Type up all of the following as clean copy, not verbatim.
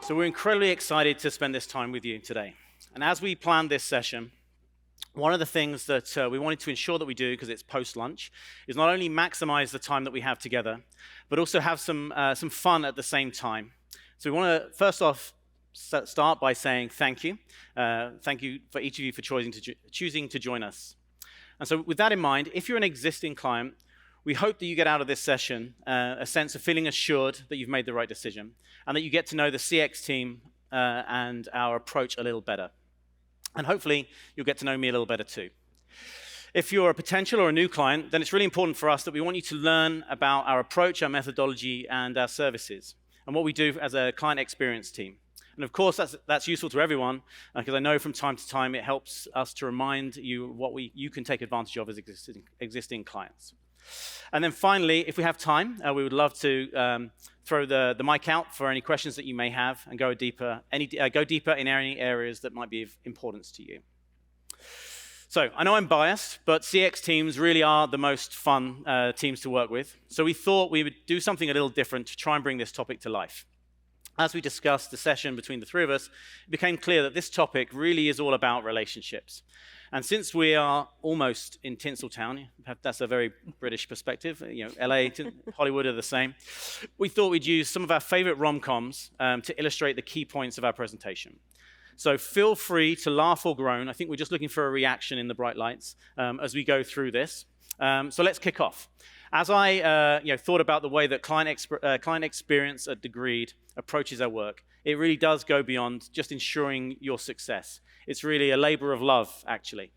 So we're incredibly excited to spend this time with you today. And as we planned this session, one of the things that we wanted to ensure that we do, because it's post-lunch, is not only maximize the time that we have together, but also have some fun at the same time. So we want to, first off, start by saying thank you. Thank you for each of you for choosing to join us. And so with that in mind, if you're an existing client, we hope that you get out of this session a sense of feeling assured that you've made the right decision and that you get to know the CX team and our approach a little better. And hopefully, you'll get to know me a little better too. If you're a potential or a new client, then it's really important for us that we want you to learn about our approach, our methodology, and our services, and what we do as a client experience team. And of course, that's useful to everyone, because I know from time to time it helps us to remind you what you can take advantage of as existing clients. And then finally, if we have time, we would love to throw the mic out for any questions that you may have and go deeper in any areas that might be of importance to you. So I know I'm biased, but CX teams really are the most fun teams to work with. So we thought we would do something a little different to try and bring this topic to life. As we discussed the session between the three of us, it became clear that this topic really is all about relationships. And since we are almost in Tinseltown, that's a very British perspective, LA, Hollywood are the same, we thought we'd use some of our favorite rom-coms to illustrate the key points of our presentation. So feel free to laugh or groan. I think we're just looking for a reaction in the bright lights as we go through this. So let's kick off. As I thought about the way that client experience at Degreed approaches our work, it really does go beyond just ensuring your success. It's really a labor of love, actually.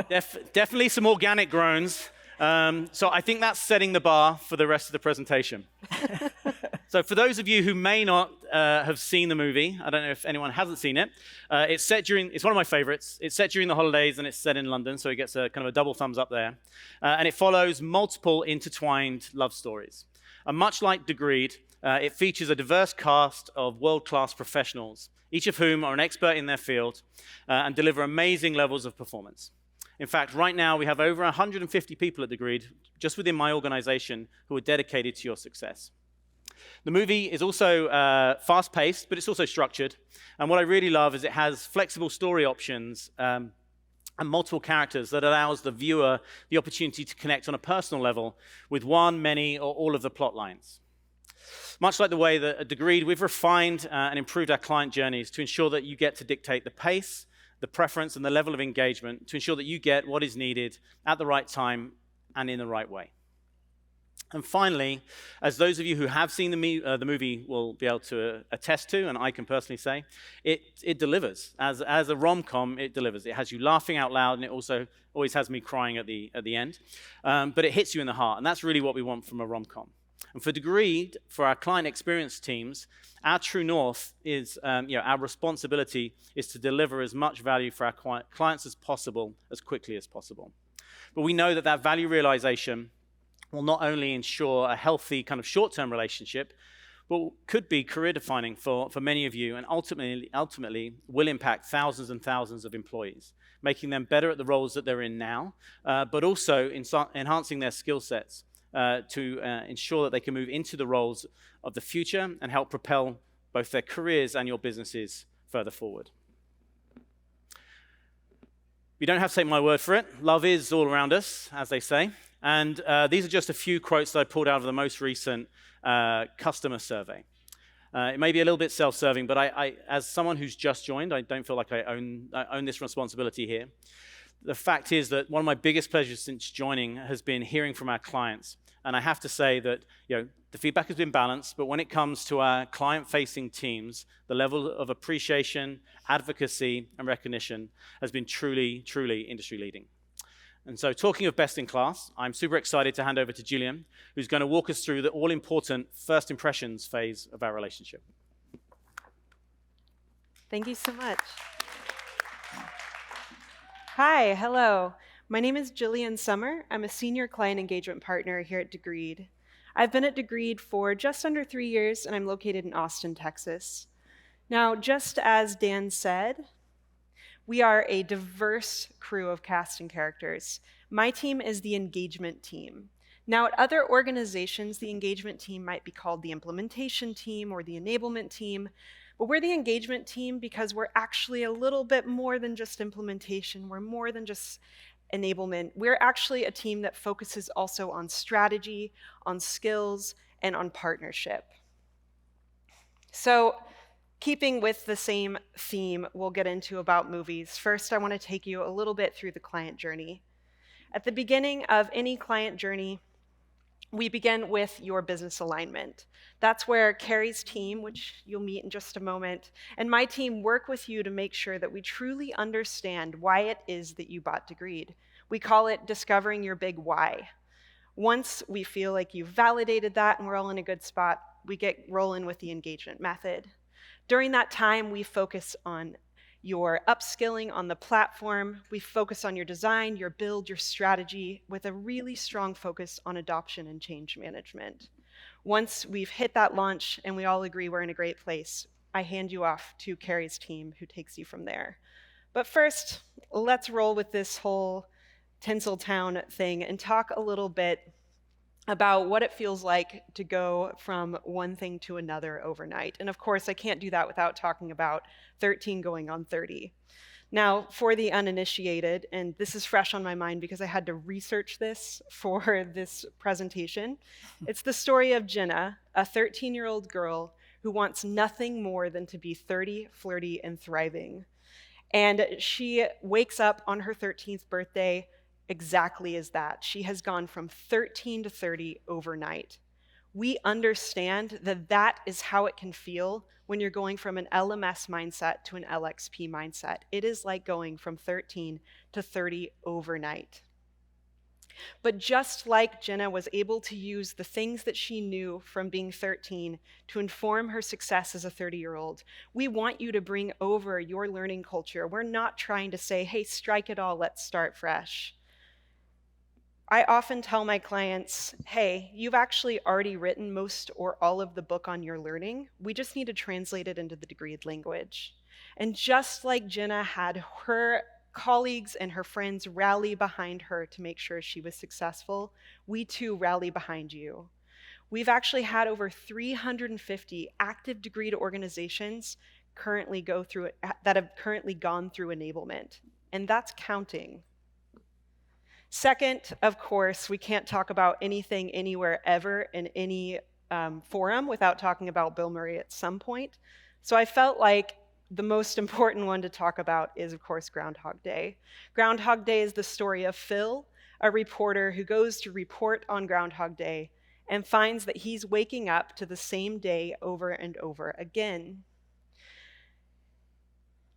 Definitely some organic groans. So I think that's setting the bar for the rest of the presentation. So for those of you who may not have seen the movie, I don't know if anyone hasn't seen it, it's one of my favorites. It's set during the holidays and it's set in London, so it gets a kind of a double thumbs up there. And it follows multiple intertwined love stories. And much like Degreed, it features a diverse cast of world-class professionals, each of whom are an expert in their field and deliver amazing levels of performance. In fact, right now we have over 150 people at Degreed, just within my organization, who are dedicated to your success. The movie is also fast-paced, but it's also structured. And what I really love is it has flexible story options and multiple characters that allows the viewer the opportunity to connect on a personal level with one, many, or all of the plot lines. Much like the way that at Degreed, we've refined and improved our client journeys to ensure that you get to dictate the pace, the preference, and the level of engagement to ensure that you get what is needed at the right time and in the right way. And finally, as those of you who have seen the movie will be able to attest to, and I can personally say, it delivers. As a rom-com, it delivers. It has you laughing out loud, and it also always has me crying at the end. But it hits you in the heart, and that's really what we want from a rom-com. And for Degreed, for our client experience teams, our true north is, our responsibility is to deliver as much value for our clients as possible, as quickly as possible. But we know that value realization will not only ensure a healthy kind of short-term relationship, but could be career-defining for many of you, and ultimately will impact thousands and thousands of employees, making them better at the roles that they're in now, but also enhancing their skill sets to ensure that they can move into the roles of the future and help propel both their careers and your businesses further forward. You don't have to take my word for it. Love is all around us, as they say. And these are just a few quotes that I pulled out of the most recent customer survey. It may be a little bit self-serving, but I, as someone who's just joined, I don't feel like I own this responsibility here. The fact is that one of my biggest pleasures since joining has been hearing from our clients. And I have to say that the feedback has been balanced, but when it comes to our client-facing teams, the level of appreciation, advocacy, and recognition has been truly, truly industry-leading. And so talking of best in class, I'm super excited to hand over to Gillian, who's going to walk us through the all-important first impressions phase of our relationship. Thank you so much. Hi, hello. My name is Jillian Summer. I'm a senior client engagement partner here at Degreed. I've been at Degreed for just under 3 years, and I'm located in Austin, Texas. Now, just as Dan said, we are a diverse crew of cast and characters. My team is the engagement team. Now, at other organizations, the engagement team might be called the implementation team or the enablement team, but we're the engagement team because we're actually a little bit more than just implementation. We're more than just enablement. We're actually a team that focuses also on strategy, on skills, and on partnership. So, keeping with the same theme we'll get into about movies, first I want to take you a little bit through the client journey. At the beginning of any client journey, we begin with your business alignment. That's where Carrie's team, which you'll meet in just a moment, and my team work with you to make sure that we truly understand why it is that you bought Degreed. We call it discovering your big why. Once we feel like you've validated that and we're all in a good spot, we get rolling with the engagement method. During that time, we focus on your upskilling on the platform. We focus on your design, your build, your strategy, with a really strong focus on adoption and change management. Once we've hit that launch and we all agree we're in a great place, I hand you off to Carrie's team, who takes you from there. But first, let's roll with this whole Tinseltown thing and talk a little bit about what it feels like to go from one thing to another overnight. And of course, I can't do that without talking about 13 going on 30. Now, for the uninitiated, and this is fresh on my mind because I had to research this for this presentation, it's the story of Jenna, a 13-year-old girl who wants nothing more than to be 30, flirty, and thriving. And she wakes up on her 13th birthday exactly as that. She has gone from 13 to 30 overnight. We understand that that is how it can feel when you're going from an LMS mindset to an LXP mindset. It is like going from 13 to 30 overnight. But just like Jenna was able to use the things that she knew from being 13 to inform her success as a 30-year-old, we want you to bring over your learning culture. We're not trying to say, hey, strike it all, let's start fresh. I often tell my clients, hey, you've actually already written most or all of the book on your learning. We just need to translate it into the Degreed language. And just like Jenna had her colleagues and her friends rally behind her to make sure she was successful, we too rally behind you. We've actually had over 350 active Degreed organizations that have currently gone through enablement, and that's counting. Second, of course, we can't talk about anything, anywhere, ever in any forum without talking about Bill Murray at some point. So I felt like the most important one to talk about is, of course, Groundhog Day. Groundhog Day is the story of Phil, a reporter who goes to report on Groundhog Day and finds that he's waking up to the same day over and over again.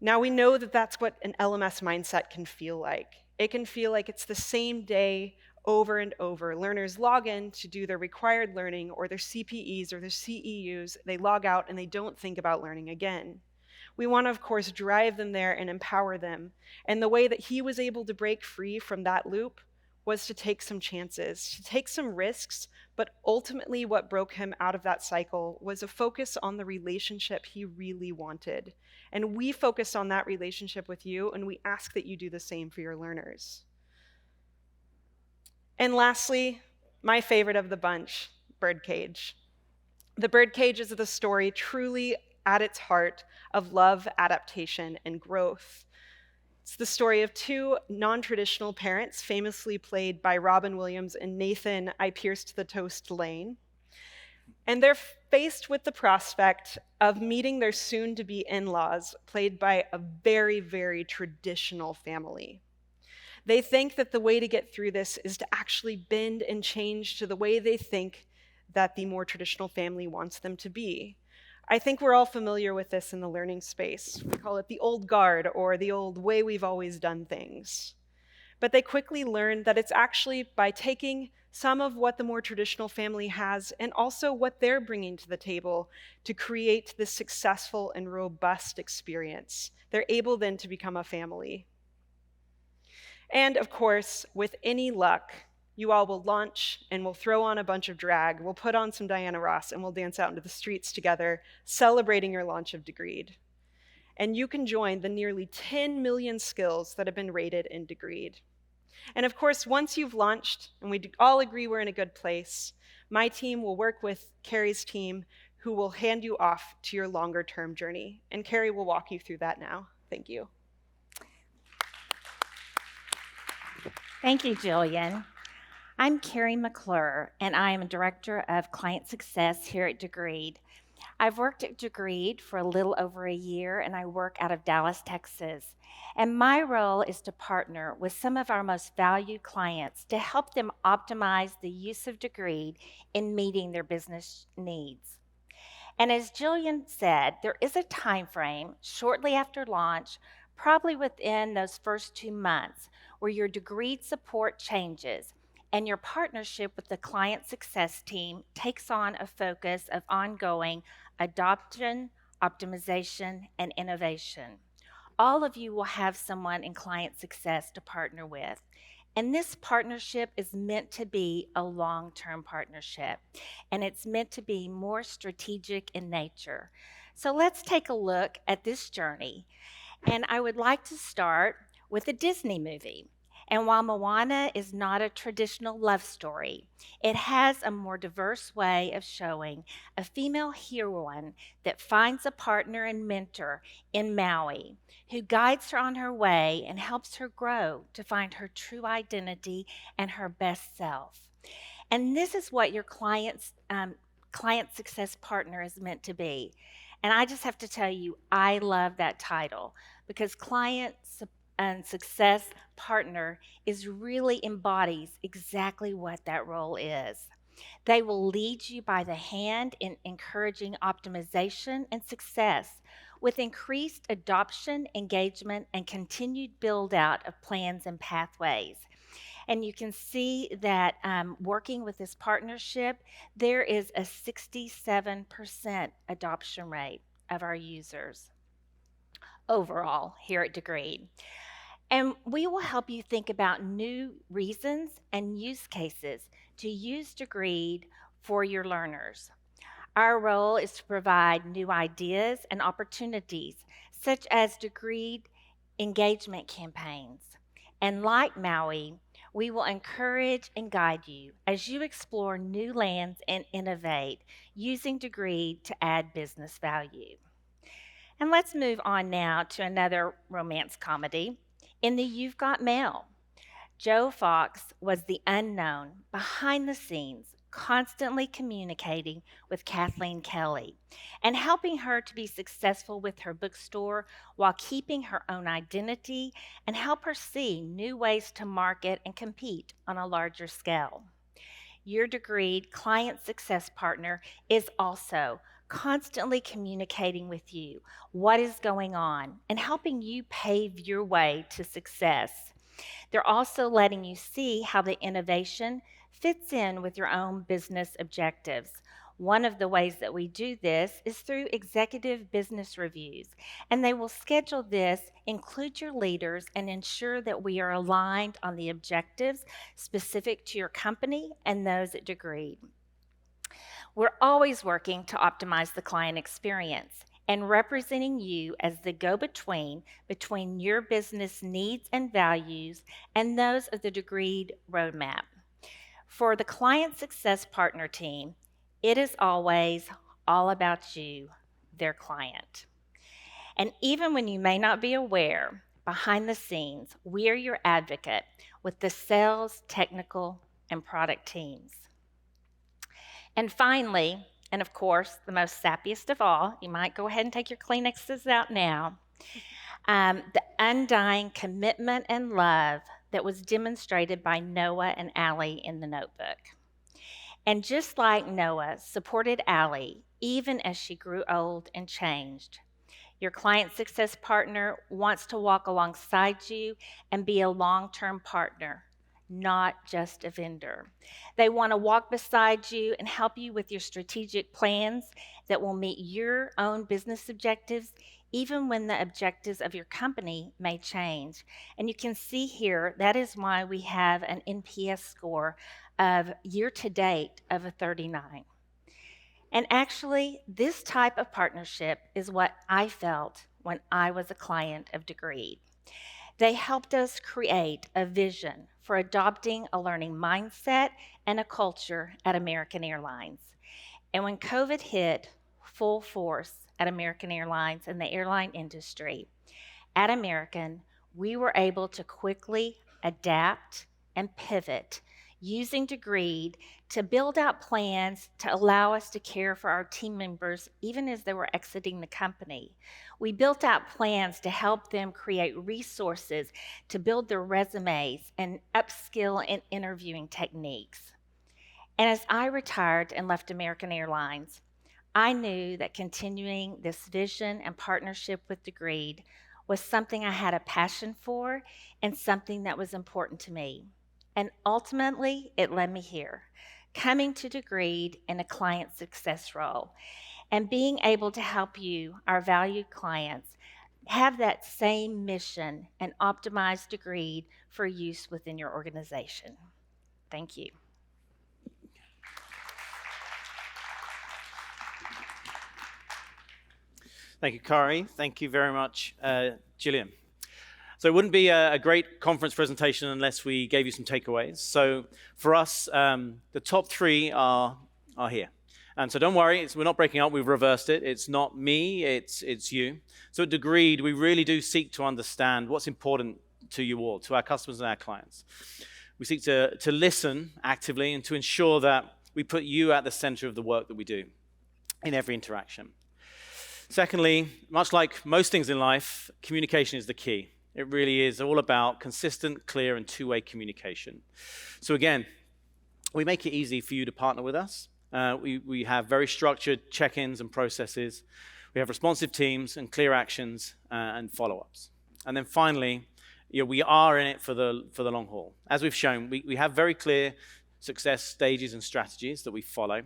Now we know that that's what an LMS mindset can feel like. It can feel like it's the same day over and over. Learners log in to do their required learning or their CPEs or their CEUs. They log out and they don't think about learning again. We want to, of course, drive them there and empower them. And the way that he was able to break free from that loop was to take some chances, to take some risks, but ultimately what broke him out of that cycle was a focus on the relationship he really wanted. And we focus on that relationship with you, and we ask that you do the same for your learners. And lastly, my favorite of the bunch, Birdcage. The Birdcage is the story truly at its heart of love, adaptation, and growth. It's the story of two non-traditional parents, famously played by Robin Williams and Nathan I Pierced the Toast Lane. And they're faced with the prospect of meeting their soon-to-be in-laws, played by a very, very traditional family. They think that the way to get through this is to actually bend and change to the way they think that the more traditional family wants them to be. I think we're all familiar with this in the learning space. We call it the old guard or the old way we've always done things. But they quickly learn that it's actually by taking some of what the more traditional family has and also what they're bringing to the table to create this successful and robust experience. They're able then to become a family. And of course, with any luck, you all will launch and we'll throw on a bunch of drag, we'll put on some Diana Ross, and we'll dance out into the streets together, celebrating your launch of Degreed. And you can join the nearly 10 million skills that have been rated in Degreed. And of course, once you've launched and we all agree we're in a good place, my team will work with Carrie's team, who will hand you off to your longer term journey. And Carrie will walk you through that now. Thank you. Thank you, Jillian. I'm Carrie McClure, and I am a Director of Client Success here at Degreed. I've worked at Degreed for a little over a year, and I work out of Dallas, Texas. And my role is to partner with some of our most valued clients to help them optimize the use of Degreed in meeting their business needs. And as Jillian said, there is a time frame shortly after launch, probably within those first 2 months, where your Degreed support changes and your partnership with the client success team takes on a focus of ongoing adoption, optimization, and innovation. All of you will have someone in client success to partner with. And this partnership is meant to be a long-term partnership, and it's meant to be more strategic in nature. So let's take a look at this journey. And I would like to start with a Disney movie. And while Moana is not a traditional love story, it has a more diverse way of showing a female heroine that finds a partner and mentor in Maui who guides her on her way and helps her grow to find her true identity and her best self. And this is what your client success partner is meant to be. And I just have to tell you, I love that title because and success partner really embodies exactly what that role is. They will lead you by the hand in encouraging optimization and success with increased adoption, engagement, and continued build out of plans and pathways. And you can see that working with this partnership, there is a 67% adoption rate of our users overall here at Degreed. And we will help you think about new reasons and use cases to use Degreed for your learners. Our role is to provide new ideas and opportunities, such as Degreed engagement campaigns. And like Maui, we will encourage and guide you as you explore new lands and innovate using Degreed to add business value. And let's move on now to another romance comedy. In the You've Got Mail, Joe Fox was the unknown behind the scenes, constantly communicating with Kathleen Kelly and helping her to be successful with her bookstore while keeping her own identity and help her see new ways to market and compete on a larger scale. Your Degreed client success partner is also constantly communicating with you what is going on and helping you pave your way to success. They're also letting you see how the innovation fits in with your own business objectives. One of the ways that we do this is through executive business reviews, and they will schedule this, include your leaders, and ensure that we are aligned on the objectives specific to your company and those at Degreed. We're always working to optimize the client experience and representing you as the go-between between your business needs and values and those of the Degreed roadmap. For the Client Success Partner team, it is always all about you, their client. And even when you may not be aware, behind the scenes, we are your advocate with the sales, technical, and product teams. And finally, and of course, the most sappiest of all, you might go ahead and take your Kleenexes out now, the undying commitment and love that was demonstrated by Noah and Allie in the notebook. And just like Noah supported Allie even as she grew old and changed, your client success partner wants to walk alongside you and be a long-term partner, not just a vendor. They want to walk beside you and help you with your strategic plans that will meet your own business objectives, even when the objectives of your company may change. And you can see here, that is why we have an NPS score of year to date of a 39. And actually, this type of partnership is what I felt when I was a client of Degreed. They helped us create a vision for adopting a learning mindset and a culture at American Airlines. And when COVID hit full force at American Airlines and the airline industry, at American, we were able to quickly adapt and pivot using Degreed to build out plans to allow us to care for our team members even as they were exiting the company. We built out plans to help them create resources to build their resumes and upskill in interviewing techniques. And as I retired and left American Airlines, I knew that continuing this vision and partnership with Degreed was something I had a passion for and something that was important to me. And ultimately, it led me here, coming to Degreed in a client success role and being able to help you, our valued clients, have that same mission and optimize Degreed for use within your organization. Thank you. Thank you, Kari. Thank you very much, Gillian. So it wouldn't be a great conference presentation unless we gave you some takeaways. So for us, the top 3 are here. And so don't worry, we're not breaking up, we've reversed it. It's not me, it's you. So at Degreed, we really do seek to understand what's important to you all, to our customers and our clients. We seek to listen actively and to ensure that we put you at the center of the work that we do in every interaction. Secondly, much like most things in life, communication is the key. It really is all about consistent, clear, and two-way communication. So again, we make it easy for you to partner with us. We have very structured check-ins and processes. We have responsive teams and clear actions and follow-ups. And then finally, we are in it for the long haul. As we've shown, we have very clear success stages and strategies that we follow.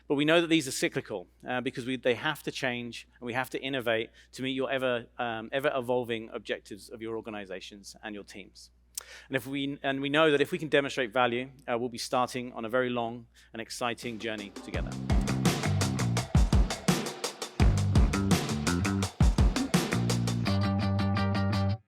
But we know that these are cyclical because they have to change and we have to innovate to meet your ever evolving objectives of your organizations and your teams. And we know that if we can demonstrate value, we'll be starting on a very long and exciting journey together.